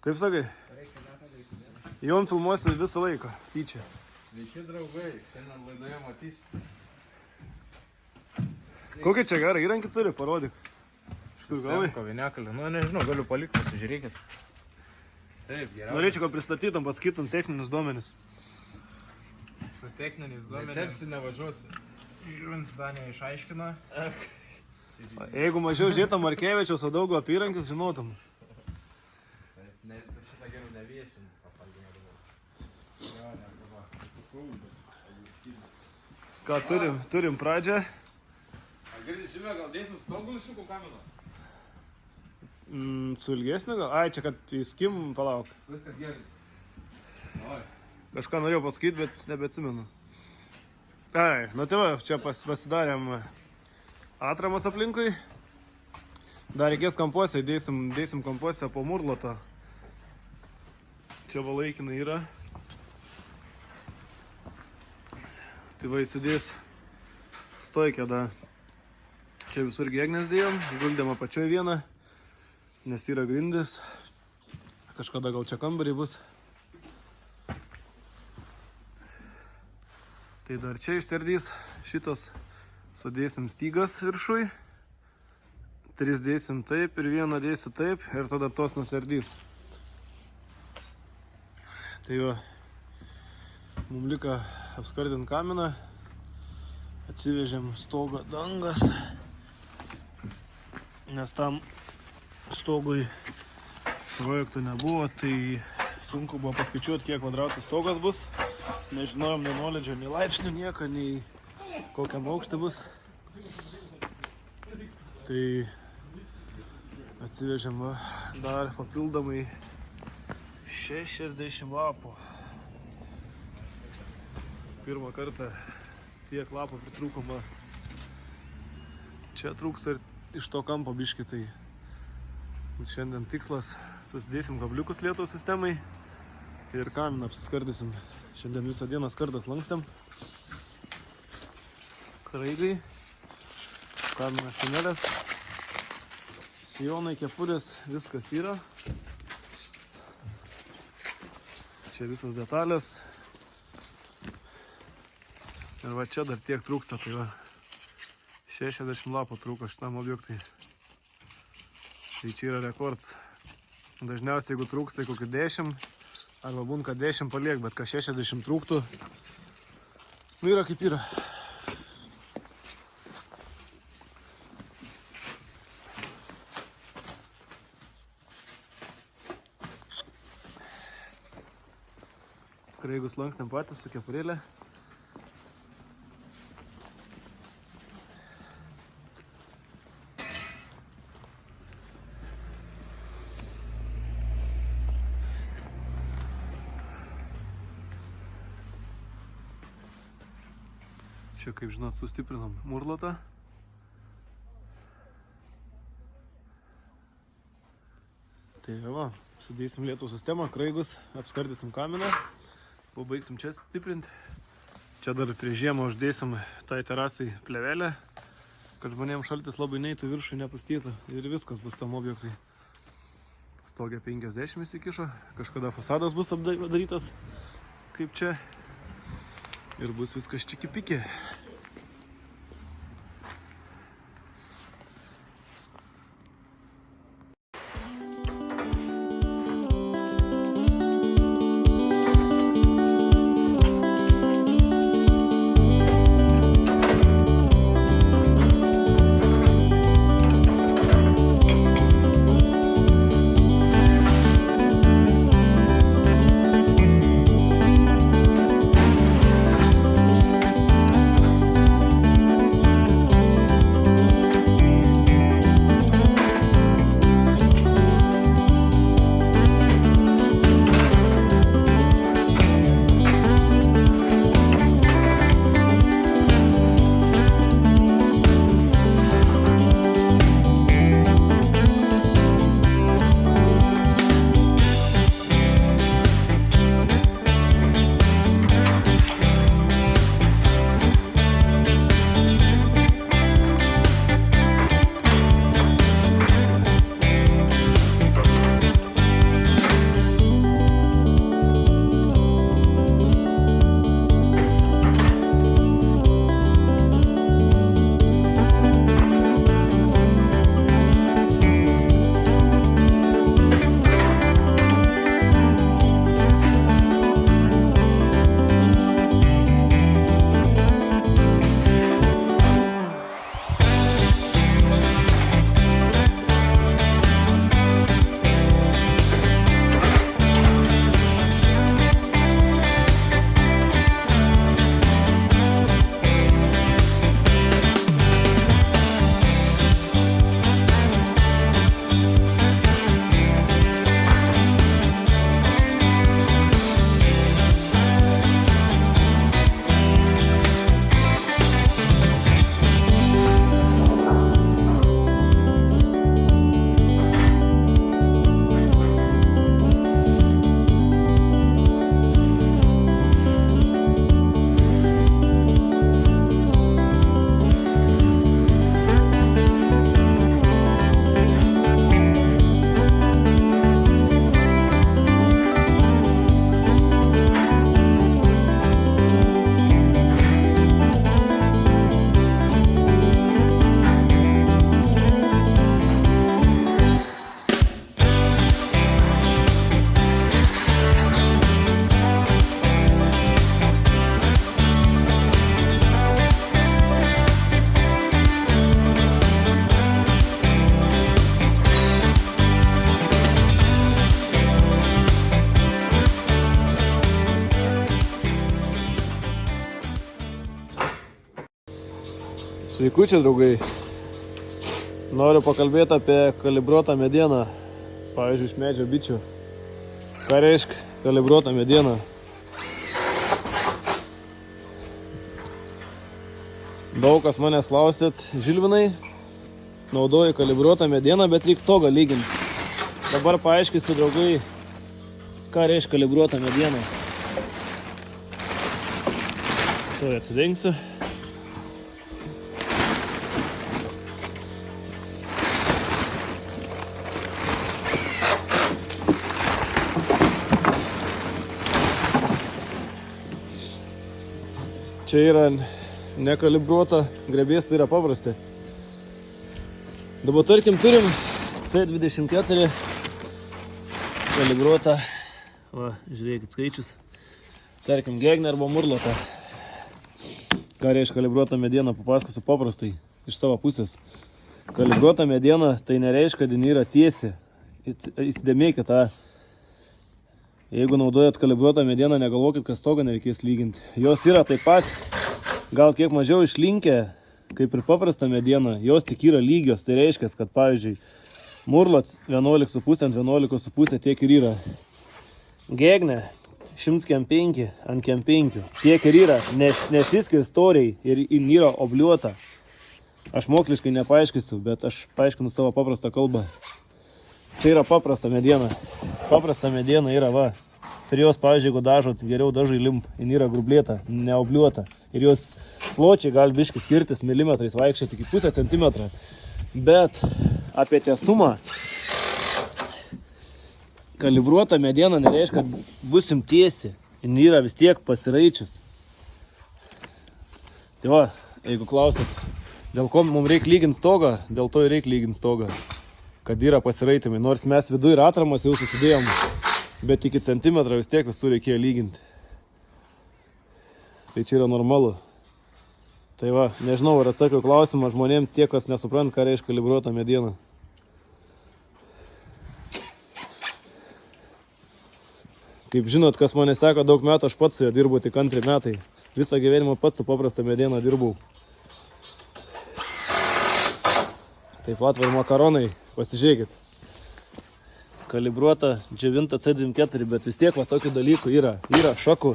Kaip sakai? Jom filmuosiu visą laiką, tyčia. Sveiki draugai, šiandien laidoje matysite. Kokį čia gerą įrankį turi, parodyk. Iš kur gavai? Semko Viniakalė, nu nežinau, galiu palikti, pasižiūrėkit. Taip, geriausia. Norėčiau, kad pristatytum, pasakytum techninius duomenis. Su techniniais duomenis. Netepsi, nevažiuosi. Žiūrins Danė išaiškino. Jeigu mažiau žiūrėtum Markevičiaus, o daugiau apie įrankius žinotum. Šitą geriau neviešinti, pasalginė. Jo, Ką turim pradžią. Girdis, Žilvė, gal dėsim stogų lišukų kaminą? Su ilgesniu gal? Ai, čia kad įskim, palauk. Viskas gerai. Oi. Kažką norėjau pasakyti, bet nebeatsimenu. Ai, nu tai va, čia pasidarėm atramas aplinkui. Dar reikės kampuose, dėsim kampuose po murlotą. Čia va laikinai yra. Tai va įsidės stoikę da. Čia visur gėgnes dėjom, guldėm apačioj vieną, nes yra grindis. Kažkada gal čia kambarį bus. Tai dar čia išsiardys, šitos sudėsim stygas viršui. 3 dėsim taip ir 1 dėsiu taip ir tada tos nusiardys. Tai va, mums liko apskardint kaminą, atsivežėm stogo dangas, nes tam stogui projektų nebuvo, tai sunku buvo paskaičiuoti, kiek kvadratų stogas bus. Nežinojom nei nuolydžio, nei laipsnių, nieko, nei kokiam aukštį bus. Tai atsivežėm dar papildomai 60 lapų. Pirmą kartą tiek lapų pritrūkoma. Čia trūksta ir iš to kampo biški, tai šiandien tikslas susidėsim kabliukus lietų sistemai ir kaminą apsiskardysim. Šiandien visą dieną skardas lankstėm. Kraigai, kaminas senelės, sijonai, kepurės, viskas yra. Čia visos detalės. Ir va čia dar tiek trūksta, tai va 60 lapų trūko šitam objektui. Tai čia yra rekords. Dažniausiai jeigu trūksta, tai kokį 10, arba būn, kad 10 paliek, bet kad 60 trūktų, nu yra kaip yra. Kraigus lankstam patys su kepurėlė. Čia, kaip žinot, sustiprinam murlotą. Tai va, sudėsim lietų sistemą, kraigus, apskardysim kaminą. Pabaigsim čia stiprinti. Čia dar prie žiemą uždėsim tai terasai plevelę, kad žmonėms šaltis labai neitų viršų nepustytų ir viskas bus tam objektui. Stogė 50 įsikišo, kažkada fasadas bus apdarytas kaip čia ir bus viskas čiki-piki. Sveikučiai, draugai. Noriu pakalbėti apie kalibruotą medieną. Pavyzdžiui, iš medžio bičių. Ką reiškia kalibruota mediena? Daug kas manęs klausėt, Žilvinai, naudoju kalibruotą medieną, bet reikia stogą lyginti. Dabar paaiškinsiu, draugai, ką reiškia kalibruota mediena. Tuoj atsidengsiu. Čia yra nekalibruota, grebės tai yra paprasti. Dabar tarkim turim C24 kalibruotą, va, žiūrėkit skaičius, tarkim gegnę arba murlotą. Ką reiškia kalibruota mediena, papasakosiu paprastai iš savo pusės. Kalibruota mediena tai nereiškia, kad ji yra tiesi. Įsidėmėkit tą. Jeigu naudojat kalibruotą medieną, negalvokit, kad stogą nereikės lyginti. Jos yra taip pat, gal kiek mažiau išlinkę, kaip ir paprasta mediena, jos tik yra lygios. Tai reiškia, kad pavyzdžiui, murlots 11,5 ant 11,5 tiek ir yra. Gegnė 100 kem 5 ant kem 5 tiek ir yra, nesiskiria storiai ir yra obliuota. Aš moksliškai nepaaiškinsiu, bet aš paaiškinu savo paprastą kalbą. Čia yra paprasta mediena. Paprasta mediena yra, va. Per jos, pavyzdžiui, jeigu dažot, geriau dažai limp. Jin yra grublėta, neobliuota. Ir jos pločiai gali biškai skirtis milimetrais, vaikščioti iki 0,5 centimetro. Bet apie tiesumą, kalibruota mediena nereiškia, kad bus jums tiesi. Jin yra vis tiek pasiraičius. Tai va, jeigu klausit, dėl ko mums reikia lyginti stogą, dėl to ir reikia lyginti stogą. Kad yra pasiraitimai. Nors mes viduje ir atramas jau susidėjom, bet iki centimetrą vis tiek visur reikėjo lyginti. Tai čia yra normalu. Tai va, nežinau, ar atsakiau klausimą žmonėm tie, kas nesuprant, ką reiškia kalibruota mediena. Kaip žinot, kas mane seka daug metų, aš pats su juo dirbu tik 2 metai. Visą gyvenimą pats su paprasta mediena dirbau. Taip pat ir makaronai, pasižiūrėkit. Kalibruota džiovinta C24, bet vis tiek va tokių dalykų yra. Yra šakų.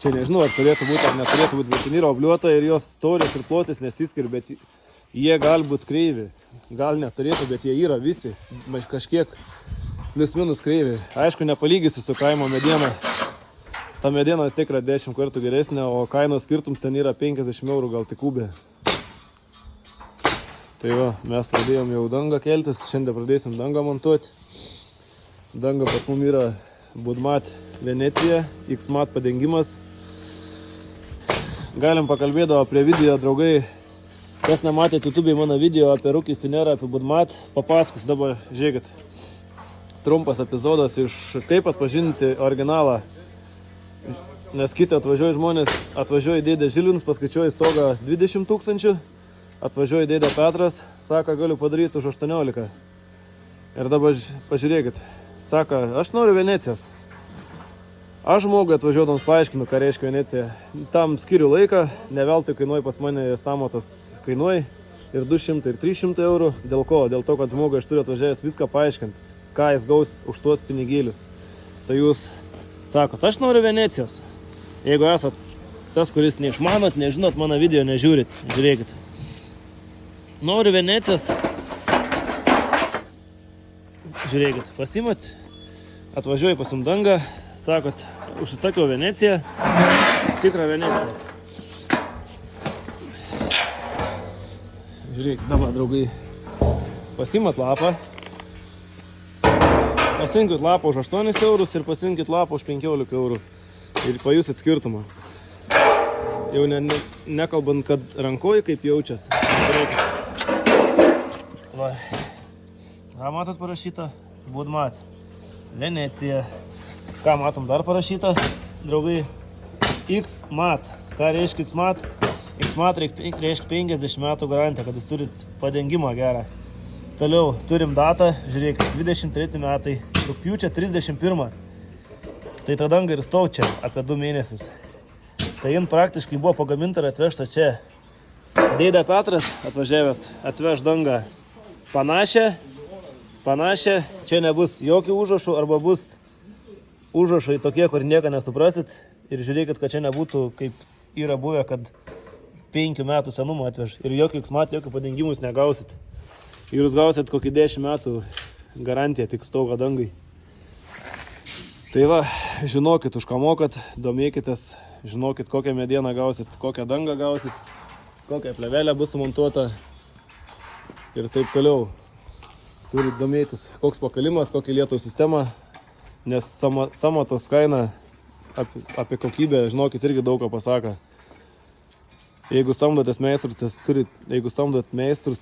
Čia nežinau, ar turėtų būti, ar neturėtų būti, bet jin yra obliuota ir jos storis ir plotis nesiskiria, bet jie gali būti kreivi. Gal neturėtų, bet jie yra visi. Kažkiek plius minus kreivi. Aišku, nepalygysi su kaimo mediena. Ta mediena vis tiek yra 10 kartų geresnė, o kainos skirtums ten yra 50 eurų gal tik kubė. Tai va, mes pradėjom jau dangą keltis, šiandien pradėsim dangą montuoti. Danga pas mum yra Budmat Venecija, X-Mat padengimas. Galim pakalbėti apie video, draugai. Kas nematėte YouTube mano video apie Rookie Finerą, apie Budmat, papasakos dabar, žiūrėkit. Trumpas epizodas iš kaip atpažinti originalą. Nes kiti atvažiuoja žmonės, atvažiuoja dėdė Žilvins, paskaičiuoja stogą 20 000. Atvažiuoja dėdė Petras, sako, galiu padaryti už 18. Ir dabar pažiūrėkit, sako, aš noriu Venecijos. Aš žmogui atvažiuodams paaiškinu, ką reiškia Venecija. Tam skiriu laiką, ne veltui kainuoja pas mane sąmatos kainuoja ir 200 ir 300 eurų. Dėl ko? Dėl to, kad žmogui aš turiu atvažiavęs viską paaiškinti, ką jis gaus už tuos pinigėlius. Tai jūs sakot, aš noriu Venecijos. Jeigu esat tas, kuris neišmanot, nežinot mano video, nežiūrit, žiūrėkit. Noriu Venecijos. Žiūrėkit, pasimat, atvažiuoju pas jum dangą, sakot, užsisakiau Veneciją, tikrą Veneciją. Žiūrėkit, dabar, draugai, pasimat lapą, pasinkit lapą už 8 eurus ir pasinkit lapą už 15 eurų ir pajusit skirtumą. Jau nekalbant, kad rankoji kaip jaučiasi. Žiūrėkit. Va. Ką matot parašyta? Budmat. Venecija. Ką matom dar parašyta, draugai? X-Mat. Ką reiškia X-Mat? X-Mat reiškia 50 metų garantiją, kad jūs turit padengimą gerą. Toliau turim datą, žiūrėkit, 23 metai, rugpjūčio 31. Tai ta danga ir stau čia apie 2 mėnesius. Tai jin praktiškai buvo pagaminta ir atvežta čia. Dėdė Petras atvažiavęs atveš dangą panašią. Čia nebus jokių užrašų arba bus užrašai tokie, kur nieko nesuprasit. Ir žiūrėkit, kad čia nebūtų, kaip yra buvę, kad 5 metų senumo atveš. Ir jokių eksmatį, jokių padengimus negausit. Ir jūs gausit kokį 10 metų garantiją tik stogą dangai. Tai va, žinokit, už ką mokat, domėkitės, žinokit, kokią medieną gausit, kokią dangą gausit, kokią plevelę bus sumontuota ir taip toliau. Turit domėtis, koks pakalimas, kokia lietų sistema, nes samatos kaina apie kokybę, žinokit, irgi daug ką pasako. Jeigu samdotės meistrus,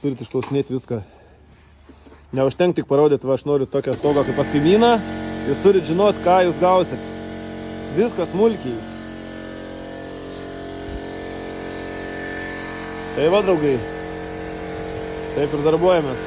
turit išklausinėti viską. Neužtenk tik parodyti, va, aš noriu tokią stogą kaip pas kaimyną, jūs turit žinot, ką jūs gausit. Viskas smulkiai. Tai va, draugai, taip ir darbuojamės.